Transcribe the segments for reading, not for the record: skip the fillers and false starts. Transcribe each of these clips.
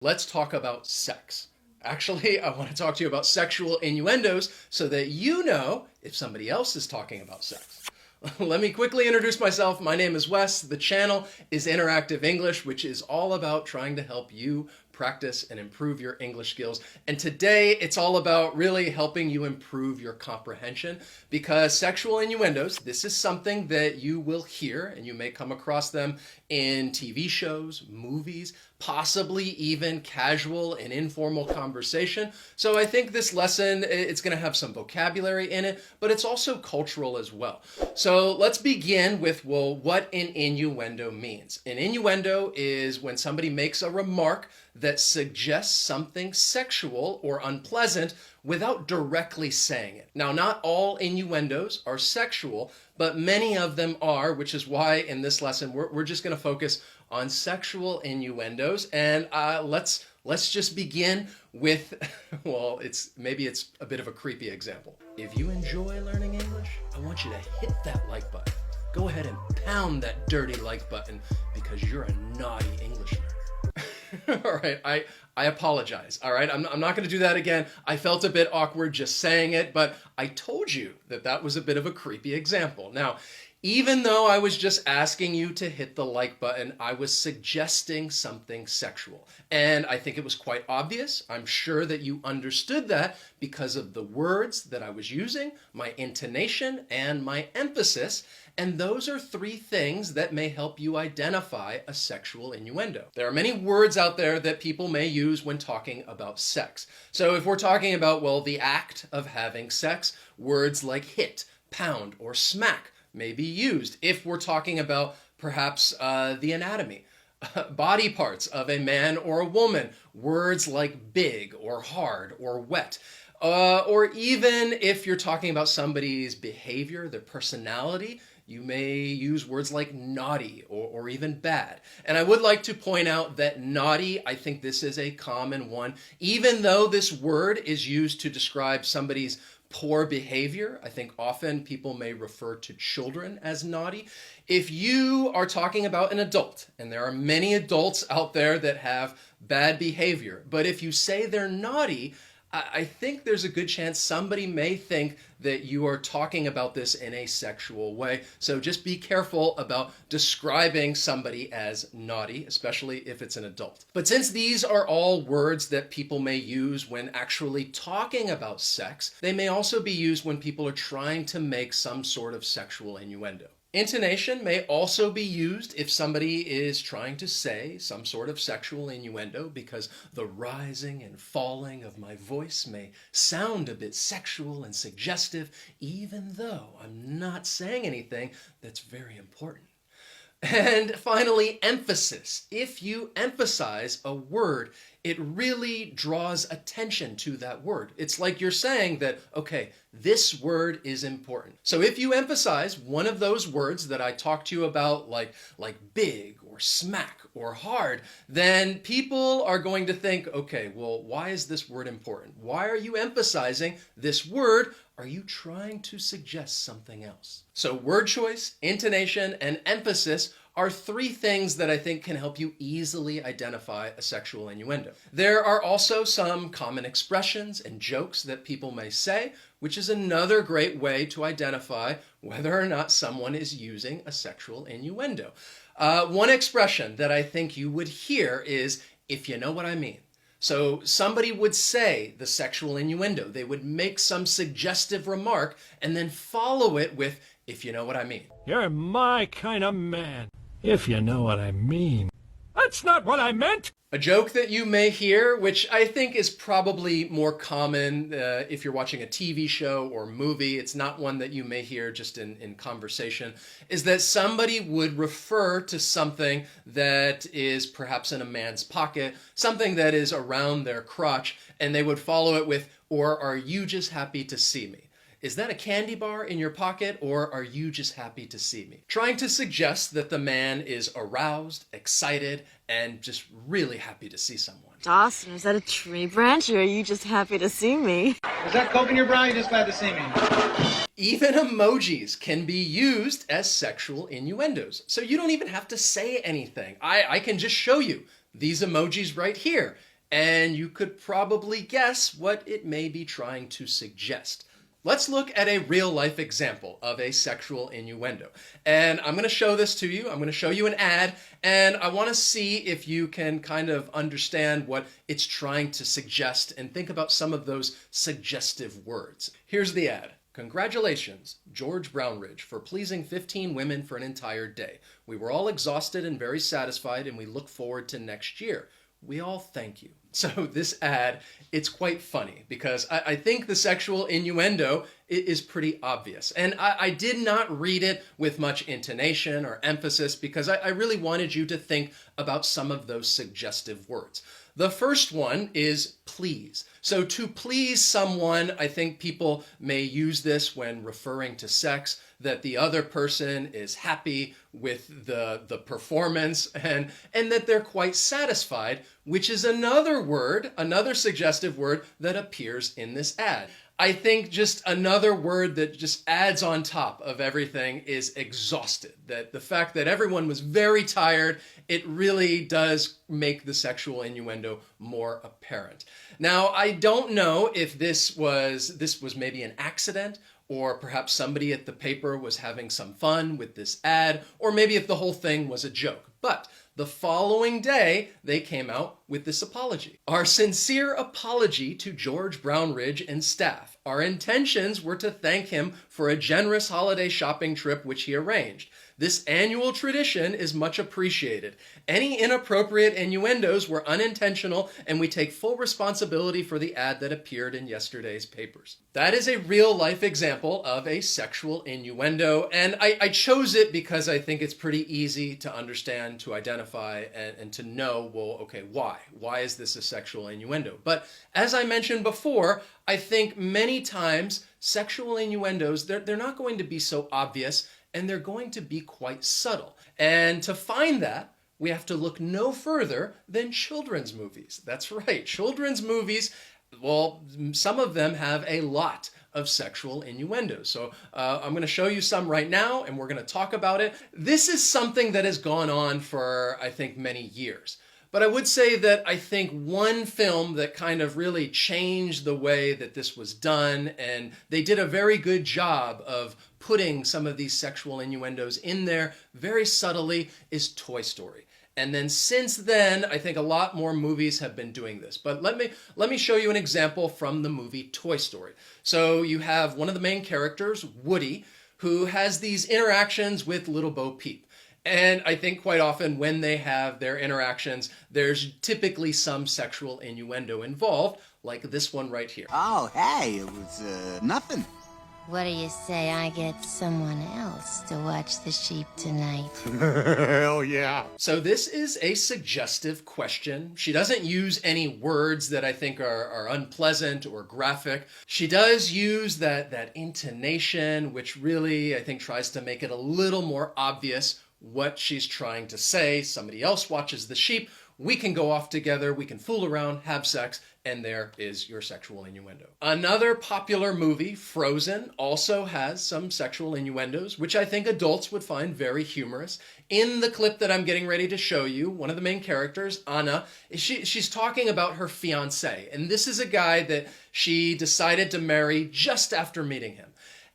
Let's talk about sex. Actually, I want to talk to you about sexual innuendos so that you know if somebody else is talking about sex. Let me quickly introduce myself. My name is Wes. The channel is Interactive English, which is all about trying to help you practice and improve your English skills. And today it's all about really helping you improve your comprehension, because sexual innuendos, this is something that you will hear and you may come across them in TV shows, movies, possibly even casual and informal conversation. So I think this lesson, it's going to have some vocabulary in it, but it's also cultural as well. So let's begin with, well, what an innuendo means. An innuendo is when somebody makes a remark that suggests something sexual or unpleasant without directly saying it. Now, not all innuendos are sexual, but many of them are, which is why in this lesson we're just going to focus on sexual innuendos. And let's just begin with, well, maybe it's a bit of a creepy example. If you enjoy learning English, I want you to hit that like button. Go ahead and pound that dirty like button because you're a naughty English learner. All right, I apologize. All right, I'm not going to do that again. I felt a bit awkward just saying it, but I told you that was a bit of a creepy example. Now, even though I was just asking you to hit the like button, I was suggesting something sexual. And I think it was quite obvious. I'm sure that you understood that because of the words that I was using, my intonation, and my emphasis. And those are three things that may help you identify a sexual innuendo. There are many words out there that people may use when talking about sex. So if we're talking about, well, the act of having sex, words like hit, pound, or smack may be used. If we're talking about perhaps the anatomy, body parts of a man or a woman, words like big or hard or wet. Or even if you're talking about somebody's behavior, their personality, you may use words like naughty or even bad. And I would like to point out that naughty, I think this is a common one. Even though this word is used to describe somebody's poor behavior, I think often people may refer to children as naughty. If you are talking about an adult, and there are many adults out there that have bad behavior, but if you say they're naughty, I think there's a good chance somebody may think that you are talking about this in a sexual way. So just be careful about describing somebody as naughty, especially if it's an adult. But since these are all words that people may use when actually talking about sex, they may also be used when people are trying to make some sort of sexual innuendo. Intonation may also be used if somebody is trying to say some sort of sexual innuendo, because the rising and falling of my voice may sound a bit sexual and suggestive, even though I'm not saying anything that's very important. And finally, emphasis. If you emphasize a word, it really draws attention to that word. It's like you're saying that, okay, this word is important. So if you emphasize one of those words that I talked to you about, like big or smack or hard, then people are going to think, okay, well, why is this word important? Why are you emphasizing this word? Are you trying to suggest something else? So word choice, intonation, and emphasis are three things that I think can help you easily identify a sexual innuendo. There are also some common expressions and jokes that people may say, which is another great way to identify whether or not someone is using a sexual innuendo. One expression that I think you would hear is, if you know what I mean. So somebody would say the sexual innuendo. They would make some suggestive remark and then follow it with, if you know what I mean. You're my kind of man, if you know what I mean. That's not what I meant! A joke that you may hear, which I think is probably more common if you're watching a TV show or movie, it's not one that you may hear just in conversation, is that somebody would refer to something that is perhaps in a man's pocket, something that is around their crotch, and they would follow it with, or are you just happy to see me? Is that a candy bar in your pocket, or are you just happy to see me? Trying to suggest that the man is aroused, excited, and just really happy to see someone. Dawson, is that a tree branch, or are you just happy to see me? Is that Coke in your bra? You just glad to see me. Even emojis can be used as sexual innuendos. So you don't even have to say anything. I can just show you these emojis right here. And you could probably guess what it may be trying to suggest. Let's look at a real-life example of a sexual innuendo. And I'm going to show this to you. I'm going to show you an ad, and I want to see if you can kind of understand what it's trying to suggest and think about some of those suggestive words. Here's the ad. Congratulations, George Brownridge, for pleasing 15 women for an entire day. We were all exhausted and very satisfied, and we look forward to next year. We all thank you. So this ad, it's quite funny because I think the sexual innuendo is pretty obvious. And I did not read it with much intonation or emphasis because I really wanted you to think about some of those suggestive words. The first one is please. So to please someone, I think people may use this when referring to sex, that the other person is happy with the performance and that they're quite satisfied, which is another word, another suggestive word that appears in this ad. I think just another word that just adds on top of everything is exhausted. That the fact that everyone was very tired, it really does make the sexual innuendo more apparent. Now, I don't know if this was maybe an accident, or perhaps somebody at the paper was having some fun with this ad, or maybe if the whole thing was a joke. But the following day, they came out with this apology. Our sincere apology to George Brownridge and staff. Our intentions were to thank him for a generous holiday shopping trip which he arranged. This annual tradition is much appreciated. Any inappropriate innuendos were unintentional, and we take full responsibility for the ad that appeared in yesterday's papers. That is a real-life example of a sexual innuendo, and I chose it because I think it's pretty easy to understand, to identify, and to know, well, okay, why? Why is this a sexual innuendo? But as I mentioned before, I think many times sexual innuendos, they're not going to be so obvious, and they're going to be quite subtle. And to find that, we have to look no further than children's movies. That's right, children's movies, well, some of them have a lot of sexual innuendos. So I'm going to show you some right now, and we're going to talk about it. This is something that has gone on for, I think, many years. But I would say that I think one film that kind of really changed the way that this was done, and they did a very good job of putting some of these sexual innuendos in there very subtly, is Toy Story. And then since then, I think a lot more movies have been doing this. But let me show you an example from the movie Toy Story. So you have one of the main characters, Woody, who has these interactions with Little Bo Peep. And I think quite often when they have their interactions, there's typically some sexual innuendo involved, like this one right here. Oh, hey, it was nothing. What do you say I get someone else to watch the sheep tonight? Hell yeah. So this is a suggestive question. She doesn't use any words that I think are unpleasant or graphic. She does use that intonation, which really, I think, tries to make it a little more obvious what she's trying to say. Somebody else watches the sheep. We can go off together. We can fool around, have sex, and there is your sexual innuendo. Another popular movie, Frozen, also has some sexual innuendos, which I think adults would find very humorous. In the clip that I'm getting ready to show you, one of the main characters, Anna, she's talking about her fiancé. And this is a guy that she decided to marry just after meeting him.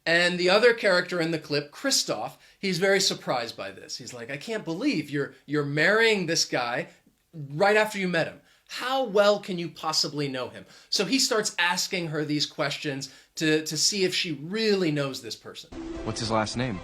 And the other character in the clip, Kristoff, he's very surprised by this. He's like, I can't believe you're marrying this guy right after you met him. How well can you possibly know him? So he starts asking her these questions to see if she really knows this person. What's his last name?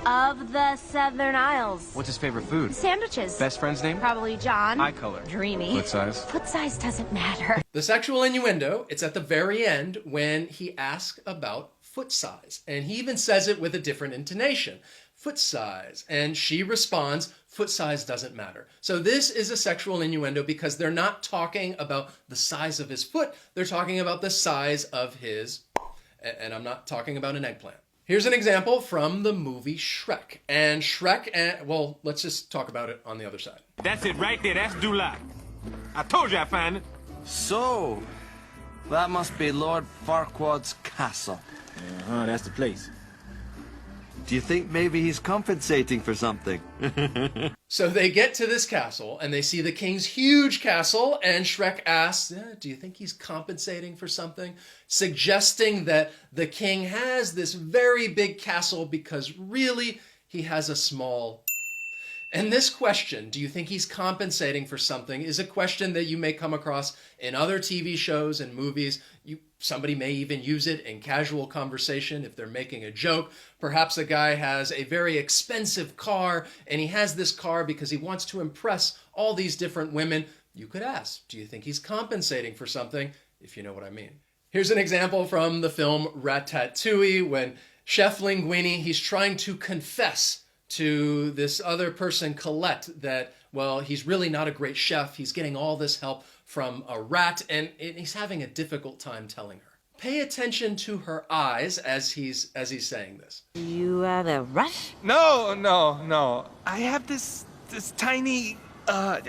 Of the Southern Isles. What's his favorite food? Sandwiches. Best friend's name? Probably John. Eye color. Dreamy. Foot size? Foot size doesn't matter. The sexual innuendo, it's at the very end when he asks about foot size. And he even says it with a different intonation. Foot size. And she responds, foot size doesn't matter. So this is a sexual innuendo because they're not talking about the size of his foot. They're talking about the size of his, and I'm not talking about an eggplant. Here's an example from the movie Shrek. And Shrek, well, let's just talk about it on the other side. That's it right there. That's Dulac. I told you I'd find it. So, that must be Lord Farquaad's castle. That's the place. Do you think maybe he's compensating for something? So they get to this castle and they see the king's huge castle, and Shrek asks, do you think he's compensating for something? Suggesting that the king has this very big castle because really he has a small. And this question, do you think he's compensating for something, is a question that you may come across in other TV shows and movies. Somebody may even use it in casual conversation if they're making a joke. Perhaps a guy has a very expensive car, and he has this car because he wants to impress all these different women. You could ask, do you think he's compensating for something, if you know what I mean? Here's an example from the film Ratatouille, when Chef Linguini, he's trying to confess to this other person, Colette, that, well, he's really not a great chef. He's getting all this help from a rat, and he's having a difficult time telling her. Pay attention to her eyes as he's saying this. You at a rush? No. I have this tiny, a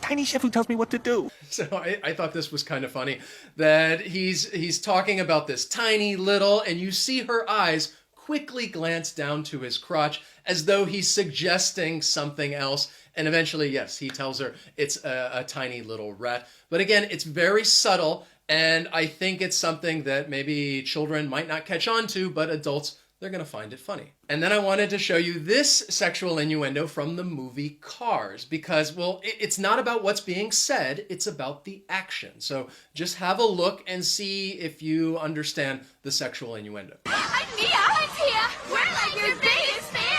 tiny chef who tells me what to do. So I thought this was kind of funny that he's talking about this tiny little, and you see her eyes quickly glance down to his crotch as though he's suggesting something else. And eventually, yes, he tells her it's a tiny little rat. But again, it's very subtle, and I think it's something that maybe children might not catch on to, but adults, they're going to find it funny. And then I wanted to show you this sexual innuendo from the movie Cars, because, well, it's not about what's being said, it's about the action. So just have a look and see if you understand the sexual innuendo. I'm Mia. I'm Tia. We're like your biggest fans.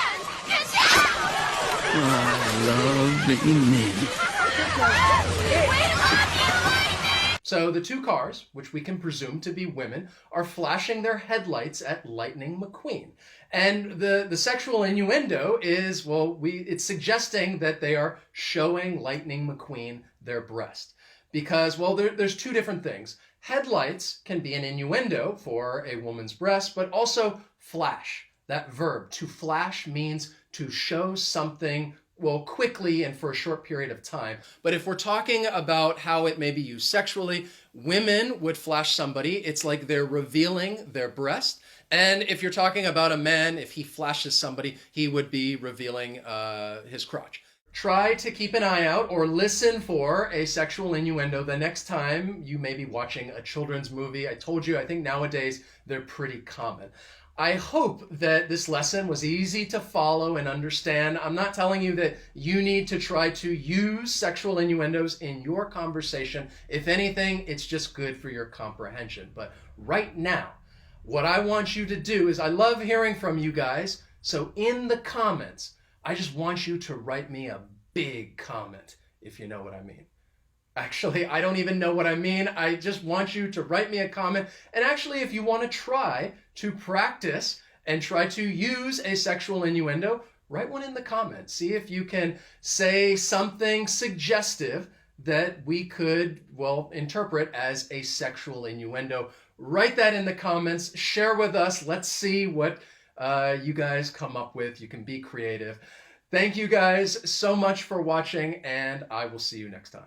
So the two cars, which we can presume to be women, are flashing their headlights at Lightning McQueen. And the sexual innuendo is, well, it's suggesting that they are showing Lightning McQueen their breast. Because, well, there's two different things. Headlights can be an innuendo for a woman's breast, but also flash. That verb, to flash, means to show something, well, quickly and for a short period of time. But if we're talking about how it may be used sexually, women would flash somebody. It's like they're revealing their breast. And if you're talking about a man, if he flashes somebody, he would be revealing his crotch. Try to keep an eye out or listen for a sexual innuendo the next time you may be watching a children's movie. I told you, I think nowadays they're pretty common. I hope that this lesson was easy to follow and understand. I'm not telling you that you need to try to use sexual innuendos in your conversation. If anything, it's just good for your comprehension. But right now, what I want you to do is, I love hearing from you guys. So in the comments, I just want you to write me a big comment, if you know what I mean. Actually, I don't even know what I mean. I just want you to write me a comment. And actually, if you want to try to practice and try to use a sexual innuendo, write one in the comments. See if you can say something suggestive that we could, well, interpret as a sexual innuendo. Write that in the comments. Share with us. Let's see what you guys come up with. You can be creative. Thank you guys so much for watching, and I will see you next time.